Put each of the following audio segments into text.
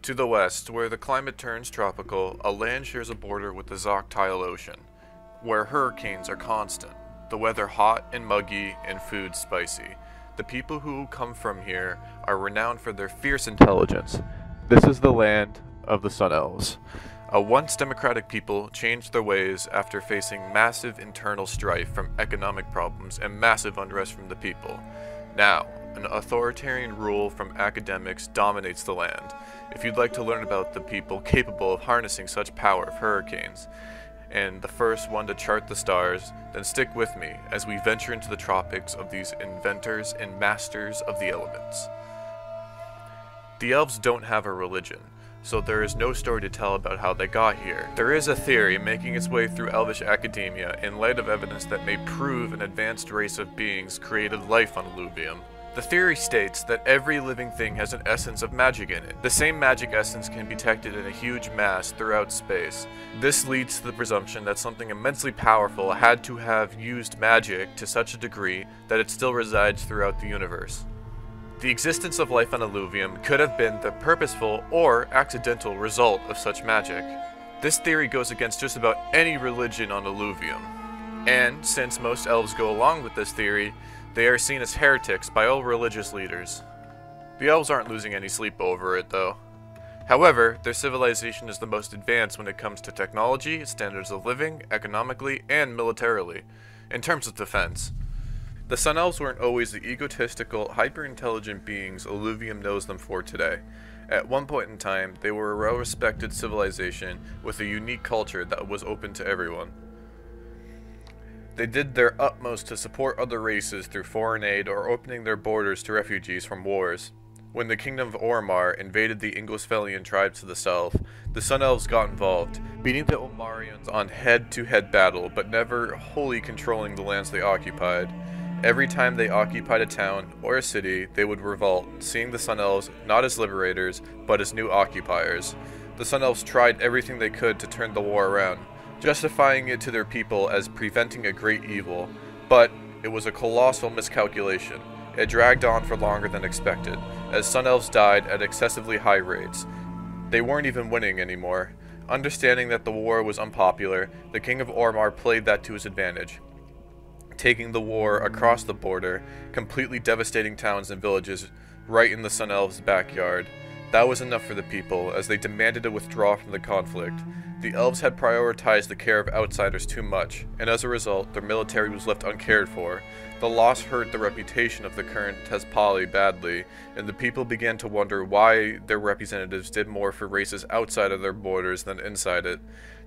To the west, where the climate turns tropical, a land shares a border with the Zoctile Ocean, where hurricanes are constant, the weather hot and muggy, and food spicy. The people who come from here are renowned for their fierce intelligence. This is the land of the Sun Elves. A once democratic people changed their ways after facing massive internal strife from economic problems and massive unrest from the people. Now, an authoritarian rule from academics dominates the land. If you'd like to learn about the people capable of harnessing such power of hurricanes, and the first one to chart the stars, then stick with me as we venture into the tropics of these inventors and masters of the elements. The elves don't have a religion, so there is no story to tell about how they got here. There is a theory making its way through elvish academia in light of evidence that may prove an advanced race of beings created life on Illuvium. The theory states that every living thing has an essence of magic in it. The same magic essence can be detected in a huge mass throughout space. This leads to the presumption that something immensely powerful had to have used magic to such a degree that it still resides throughout the universe. The existence of life on Illuvium could have been the purposeful or accidental result of such magic. This theory goes against just about any religion on Illuvium. And since most elves go along with this theory, they are seen as heretics by all religious leaders. The elves aren't losing any sleep over it, though. However, their civilization is the most advanced when it comes to technology, standards of living, economically, and militarily, in terms of defense. The Sun Elves weren't always the egotistical, hyper-intelligent beings Illuvium knows them for today. At one point in time, they were a well-respected civilization with a unique culture that was open to everyone. They did their utmost to support other races through foreign aid or opening their borders to refugees from wars. When the kingdom of Ormar invaded the Ingolsfelian tribes to the south, the Sun Elves got involved, beating the Omarians on head-to-head battle but never wholly controlling the lands they occupied. Every time they occupied a town or a city, they would revolt, seeing the Sun Elves not as liberators, but as new occupiers. The Sun Elves tried everything they could to turn the war around, justifying it to their people as preventing a great evil, but it was a colossal miscalculation. It dragged on for longer than expected, as Sun Elves died at excessively high rates. They weren't even winning anymore. Understanding that the war was unpopular, the King of Ormar played that to his advantage, taking the war across the border, completely devastating towns and villages right in the Sun Elves' backyard. That was enough for the people, as they demanded a withdrawal from the conflict. The elves had prioritized the care of outsiders too much, and as a result, their military was left uncared for. The loss hurt the reputation of the current Tezpali badly, and the people began to wonder why their representatives did more for races outside of their borders than inside it.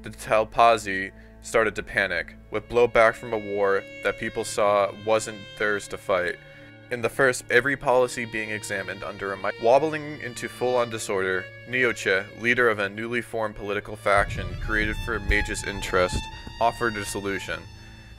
The Talpazi started to panic, with blowback from a war that people saw wasn't theirs to fight. In the first, every policy being examined under a wobbling into full-on disorder, Neoche, leader of a newly formed political faction created for Mage's interest, offered a solution.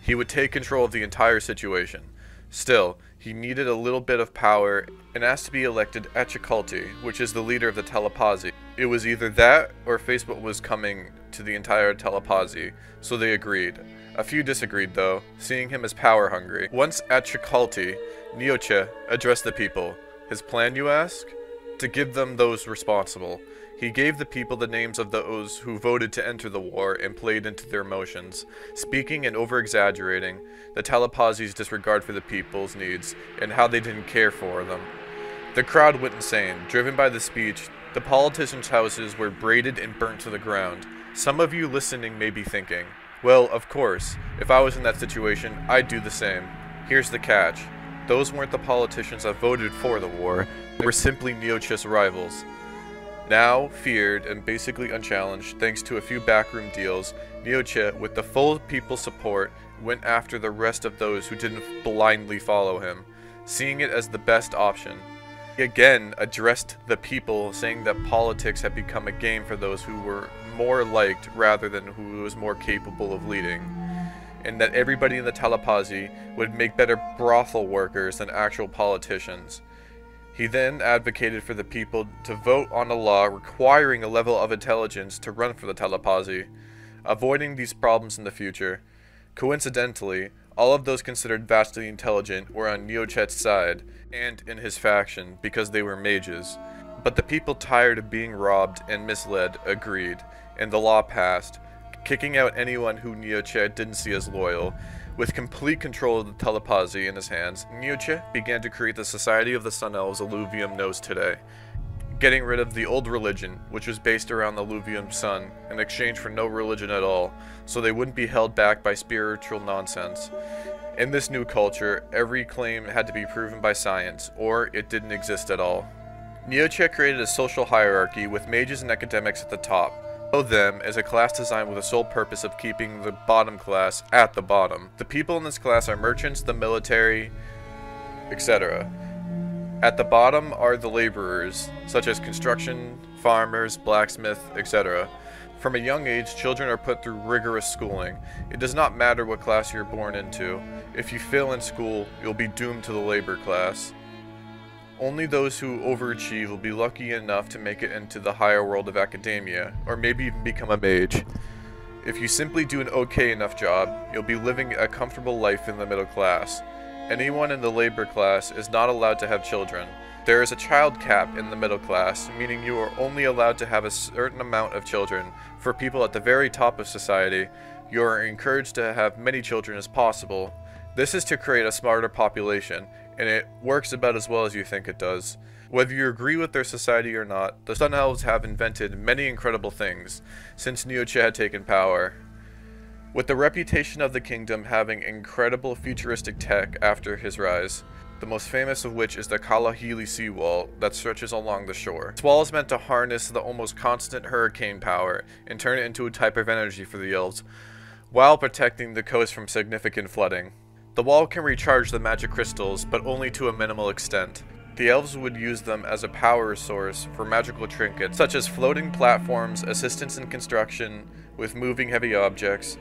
He would take control of the entire situation. Still, he needed a little bit of power and asked to be elected Etchikalti, which is the leader of the Telepazi. It was either that or face what was coming to the entire Telepazi, so they agreed. A few disagreed though, seeing him as power-hungry. Once at Chikalti, Neoche addressed the people. His plan, you ask? To give them those responsible. He gave the people the names of those who voted to enter the war and played into their emotions, speaking and over-exaggerating the Telepazi's disregard for the people's needs and how they didn't care for them. The crowd went insane. Driven by the speech, the politicians' houses were braided and burnt to the ground. Some of you listening may be thinking, well, of course, if I was in that situation, I'd do the same. Here's the catch. Those weren't the politicians that voted for the war, they were simply Neoche's rivals. Now, feared and basically unchallenged thanks to a few backroom deals, Neoche, with the full people's support, went after the rest of those who didn't blindly follow him, seeing it as the best option. He again addressed the people, saying that politics had become a game for those who were more liked rather than who was more capable of leading, and that everybody in the Telepazi would make better brothel workers than actual politicians. He then advocated for the people to vote on a law requiring a level of intelligence to run for the Telepazi, avoiding these problems in the future. Coincidentally, all of those considered vastly intelligent were on Neochet's side, and in his faction, because they were mages. But the people, tired of being robbed and misled, agreed, and the law passed, kicking out anyone who Nietzsche didn't see as loyal. With complete control of the telepathy in his hands, Nietzsche began to create the society of the Sun Elves Illuvium knows today, getting rid of the old religion, which was based around the Illuvium sun, in exchange for no religion at all, so they wouldn't be held back by spiritual nonsense. In this new culture, every claim had to be proven by science, or it didn't exist at all. Nietzsche created a social hierarchy with mages and academics at the top, below them as a class designed with the sole purpose of keeping the bottom class at the bottom. The people in this class are merchants, the military, etc. At the bottom are the laborers, such as construction, farmers, blacksmith, etc. From a young age, children are put through rigorous schooling. It does not matter what class you're born into. If you fail in school, you'll be doomed to the labor class. Only those who overachieve will be lucky enough to make it into the higher world of academia, or maybe even become a mage. If you simply do an okay enough job, you'll be living a comfortable life in the middle class. Anyone in the labor class is not allowed to have children. There is a child cap in the middle class, meaning you are only allowed to have a certain amount of children. For people at the very top of society, you are encouraged to have many children as possible. This is to create a smarter population, and it works about as well as you think it does. Whether you agree with their society or not, the Sun Elves have invented many incredible things since Nietzsche had taken power. With the reputation of the kingdom having incredible futuristic tech after his rise, the most famous of which is the Kalahili seawall that stretches along the shore. This wall is meant to harness the almost constant hurricane power and turn it into a type of energy for the elves, while protecting the coast from significant flooding. The wall can recharge the magic crystals, but only to a minimal extent. The elves would use them as a power source for magical trinkets, such as floating platforms, assistance in construction with moving heavy objects,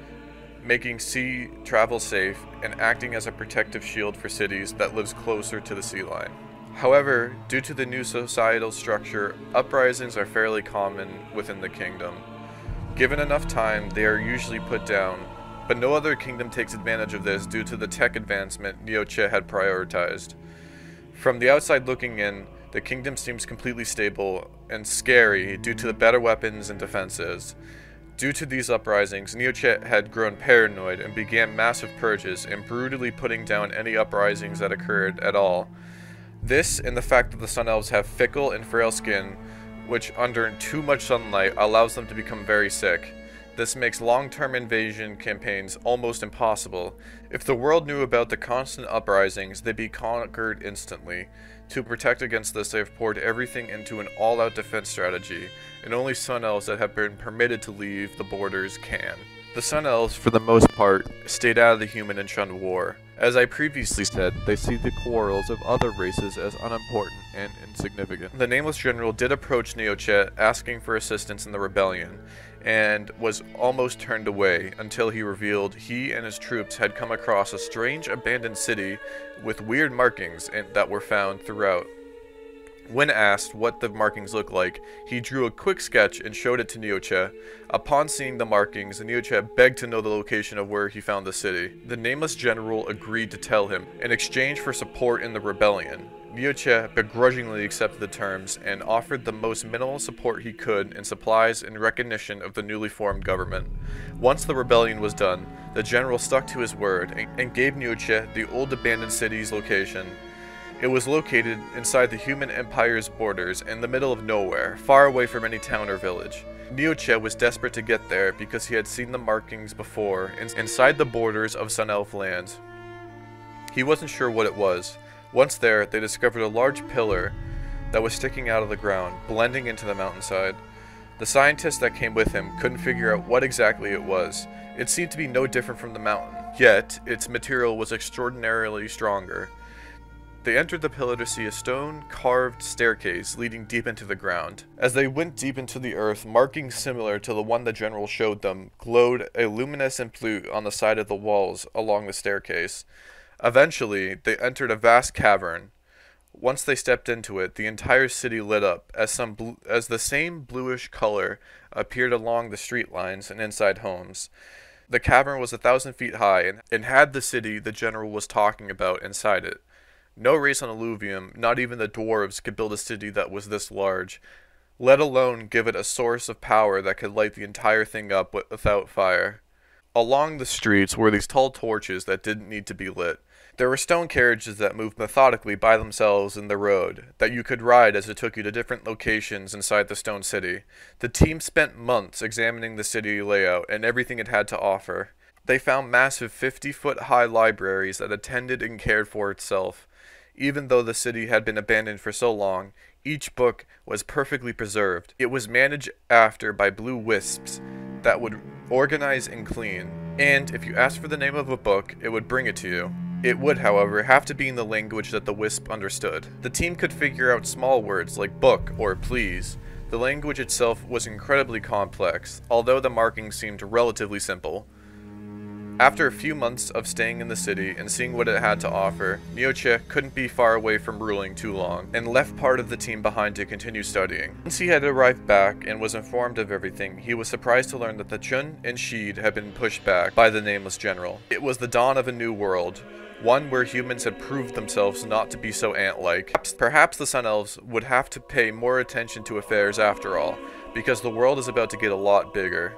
making sea travel safe, and acting as a protective shield for cities that lives closer to the sea line. However, due to the new societal structure, uprisings are fairly common within the kingdom. Given enough time, they are usually put down, but no other kingdom takes advantage of this due to the tech advancement Nietzsche had prioritized. From the outside looking in, the kingdom seems completely stable and scary due to the better weapons and defenses. Due to these uprisings, Nietzsche had grown paranoid and began massive purges and brutally putting down any uprisings that occurred at all. This and the fact that the Sun Elves have fickle and frail skin, which under too much sunlight allows them to become very sick. This makes long-term invasion campaigns almost impossible. If the world knew about the constant uprisings, they'd be conquered instantly. To protect against this, they have poured everything into an all-out defense strategy, and only Sun Elves that have been permitted to leave the borders can. The Sun Elves, for the most part, stayed out of the human and shunned war. As I previously said, they see the quarrels of other races as unimportant and insignificant. The Nameless General did approach Nietzsche asking for assistance in the rebellion, and was almost turned away until he revealed he and his troops had come across a strange abandoned city with weird markings that were found throughout. When asked what the markings looked like, he drew a quick sketch and showed it to Nietzsche. Upon seeing the markings, Nietzsche begged to know the location of where he found the city. The Nameless General agreed to tell him, in exchange for support in the rebellion. Nietzsche begrudgingly accepted the terms and offered the most minimal support he could in supplies in recognition of the newly formed government. Once the rebellion was done, the general stuck to his word and gave Nietzsche the old abandoned city's location. It was located inside the human empire's borders in the middle of nowhere, far away from any town or village. Nietzsche was desperate to get there because he had seen the markings before inside the borders of Sun Elf lands. He wasn't sure what it was. Once there, they discovered a large pillar that was sticking out of the ground, blending into the mountainside. The scientists that came with him couldn't figure out what exactly it was. It seemed to be no different from the mountain, yet its material was extraordinarily stronger. They entered the pillar to see a stone-carved staircase leading deep into the ground. As they went deep into the earth, markings similar to the one the general showed them glowed a luminescent blue on the side of the walls along the staircase. Eventually, they entered a vast cavern. Once they stepped into it, the entire city lit up, as the same bluish color appeared along the street lines and inside homes. The cavern was 1,000 feet high and had the city the general was talking about inside it. No race on Illuvium, not even the dwarves, could build a city that was this large, let alone give it a source of power that could light the entire thing up without fire. Along the streets were these tall torches that didn't need to be lit. There were stone carriages that moved methodically by themselves in the road, that you could ride as it took you to different locations inside the stone city. The team spent months examining the city layout and everything it had to offer. They found massive 50-foot-high libraries that attended and cared for itself. Even though the city had been abandoned for so long, each book was perfectly preserved. It was managed after by blue wisps that would organize and clean, and if you asked for the name of a book, it would bring it to you. It would, however, have to be in the language that the wisp understood. The team could figure out small words like book or please. The language itself was incredibly complex, although the markings seemed relatively simple. After a few months of staying in the city and seeing what it had to offer, Mioche couldn't be far away from ruling too long, and left part of the team behind to continue studying. Once he had arrived back and was informed of everything, he was surprised to learn that the Chun and Sheed had been pushed back by the Nameless General. It was the dawn of a new world, one where humans had proved themselves not to be so ant-like. Perhaps the Sun Elves would have to pay more attention to affairs after all, because the world is about to get a lot bigger.